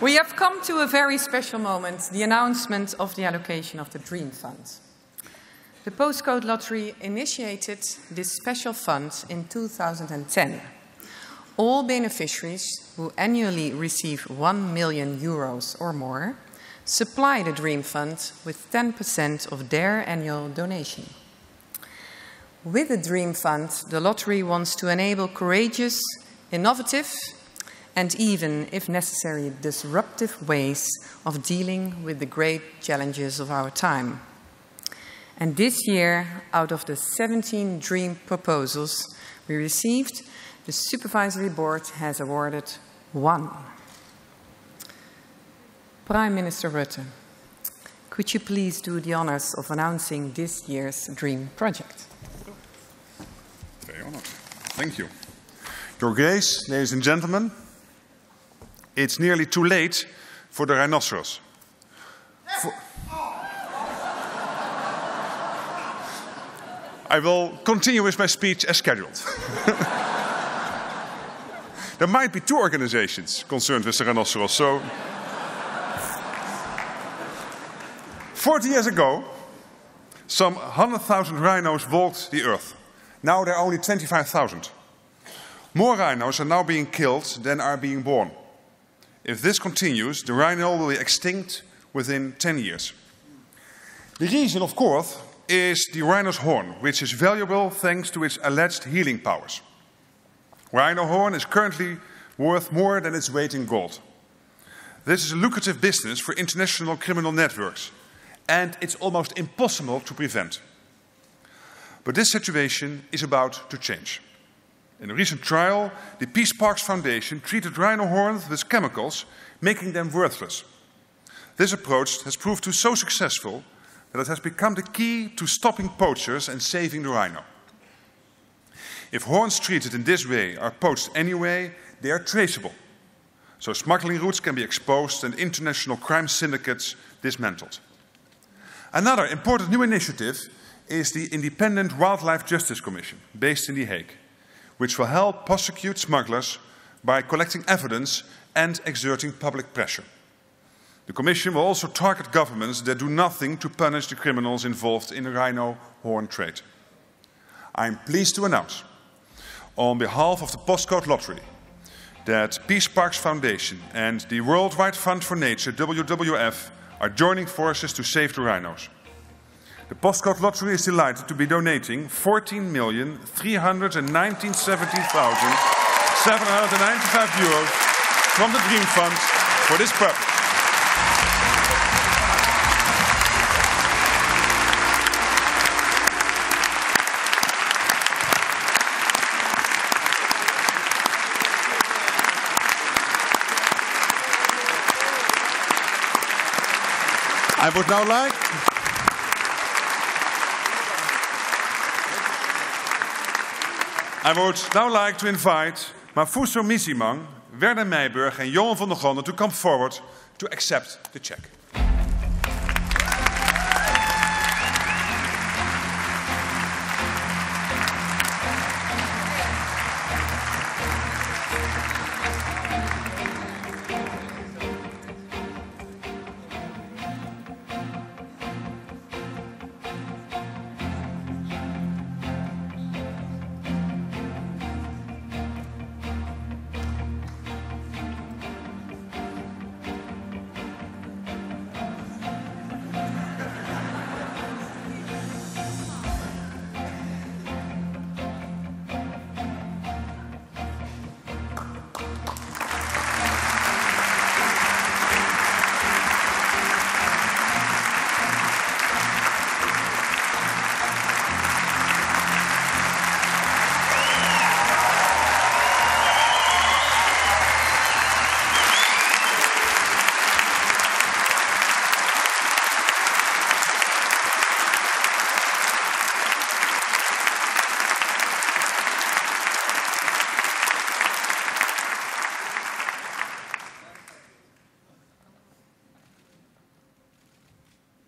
We have come to a very special moment, the announcement of the allocation of the Dream Fund. The Postcode Lottery initiated this special fund in 2010. All beneficiaries who annually receive 1 million euros or more supply the Dream Fund with 10% of their annual donation. With the Dream Fund, the lottery wants to enable courageous, innovative, and even, if necessary, disruptive ways of dealing with the great challenges of our time. And this year, out of the 17 Dream proposals we received, the Supervisory Board has awarded 1. Prime Minister Rutte, could you please do the honors of announcing this year's Dream project? Very honored. Thank you. Your Grace, ladies and gentlemen, it's nearly too late for the rhinoceros. I will continue with my speech as scheduled. There might be 2 organizations concerned with the rhinoceros, so 40 years ago, some 100,000 rhinos walked the earth. Now there are only 25,000. More rhinos are now being killed than are being born. If this continues, the rhino will be extinct within 10 years. The reason, of course, is the rhino's horn, which is valuable thanks to its alleged healing powers. Rhino horn is currently worth more than its weight in gold. This is a lucrative business for international criminal networks, and it's almost impossible to prevent. But this situation is about to change. In a recent trial, the Peace Parks Foundation treated rhino horns with chemicals, making them worthless. This approach has proved to be so successful that it has become the key to stopping poachers and saving the rhino. If horns treated in this way are poached anyway, they are traceable. So smuggling routes can be exposed and international crime syndicates dismantled. Another important new initiative is the Independent Wildlife Justice Commission, based in The Hague, which will help prosecute smugglers by collecting evidence and exerting public pressure. The Commission will also target governments that do nothing to punish the criminals involved in the rhino horn trade. I am pleased to announce, on behalf of the Postcode Lottery, that Peace Parks Foundation and the Worldwide Fund for Nature, WWF, are joining forces to save the rhinos. The Postcode Lottery is delighted to be donating 14,317,795 euros from the Dream Fund for this purpose. I would now like to invite Mafuso Misimang, Werner Meijburg and Johan van der Gonde to come forward to accept the check.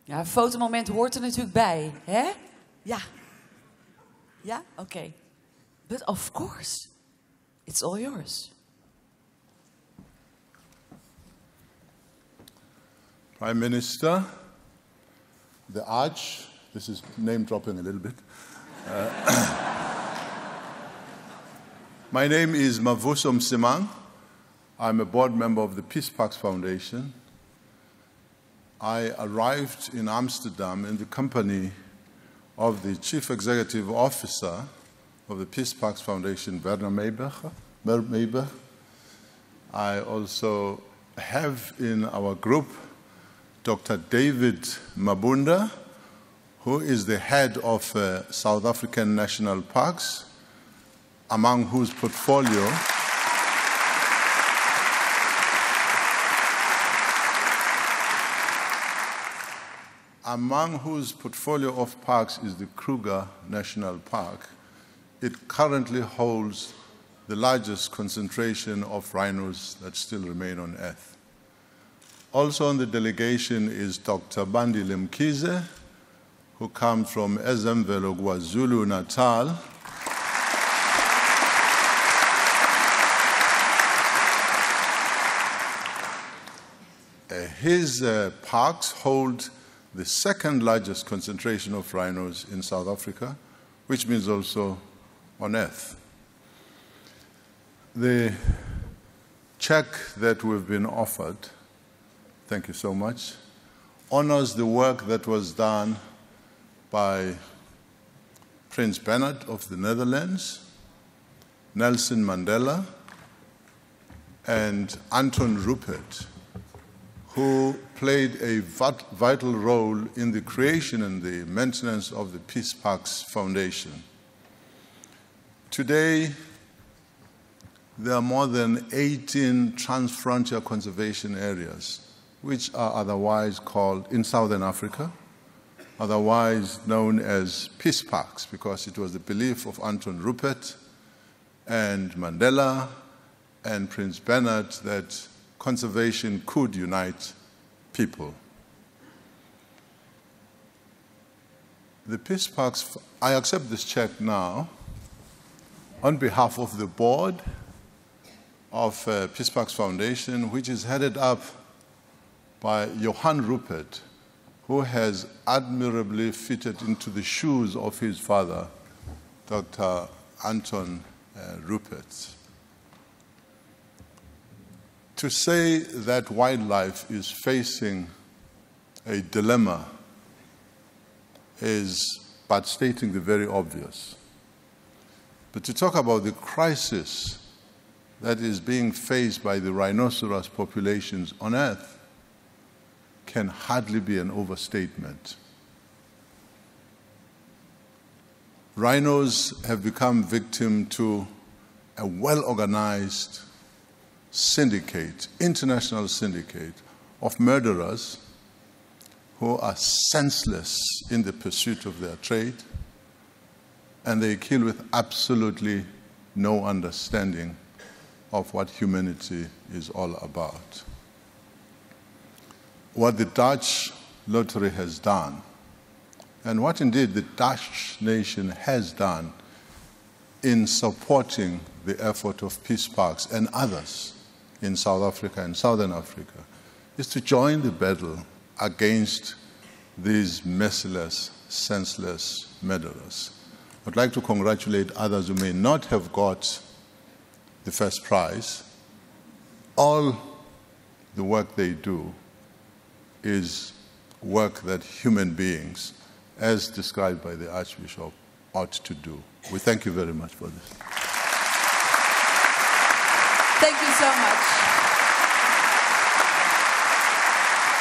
Ja, een fotomoment hoort er natuurlijk bij, hè? Ja. Ja? Oké. But of course, it's all yours. Prime Minister, the Arch, this is name dropping a little bit. My name is Mavuso Msimang. I'm a board member of the Peace Parks Foundation. I arrived in Amsterdam in the company of the Chief Executive Officer of the Peace Parks Foundation, Werner Mayberg. I also have in our group Dr. David Mabunda, who is the head of South African National Parks, among whose portfolio of parks is the Kruger National Park. It currently holds the largest concentration of rhinos that still remain on Earth. Also on the delegation is Dr. Bandile Mkhize, who comes from Ezemvelo, KwaZulu-Natal. His parks hold the second largest concentration of rhinos in South Africa, which means also on Earth. The check that we've been offered, thank you so much, honors the work that was done by Prince Bernhard of the Netherlands, Nelson Mandela, and Anton Rupert, who played a vital role in the creation and the maintenance of the Peace Parks Foundation. Today, there are more than 18 transfrontier conservation areas, which are otherwise called, in Southern Africa, otherwise known as peace parks, because it was the belief of Anton Rupert and Mandela and Prince Bernhard that conservation could unite people. The peace parks, I accept this check now on behalf of the board of Peace Parks Foundation, which is headed up by Johan Rupert, who has admirably fitted into the shoes of his father, Dr. Anton Rupert. To say that wildlife is facing a dilemma is but stating the very obvious. But to talk about the crisis that is being faced by the rhinoceros populations on Earth can hardly be an overstatement. Rhinos have become victim to a well-organized syndicate, international syndicate of murderers who are senseless in the pursuit of their trade, and they kill with absolutely no understanding of what humanity is all about. What the Dutch Lottery has done, and what indeed the Dutch nation has done in supporting the effort of peace parks and others in South Africa and Southern Africa, is to join the battle against these merciless, senseless murderers. I'd like to congratulate others who may not have got the first prize. All the work they do is work that human beings, as described by the Archbishop, ought to do. We thank you very much for this. Thank you so much.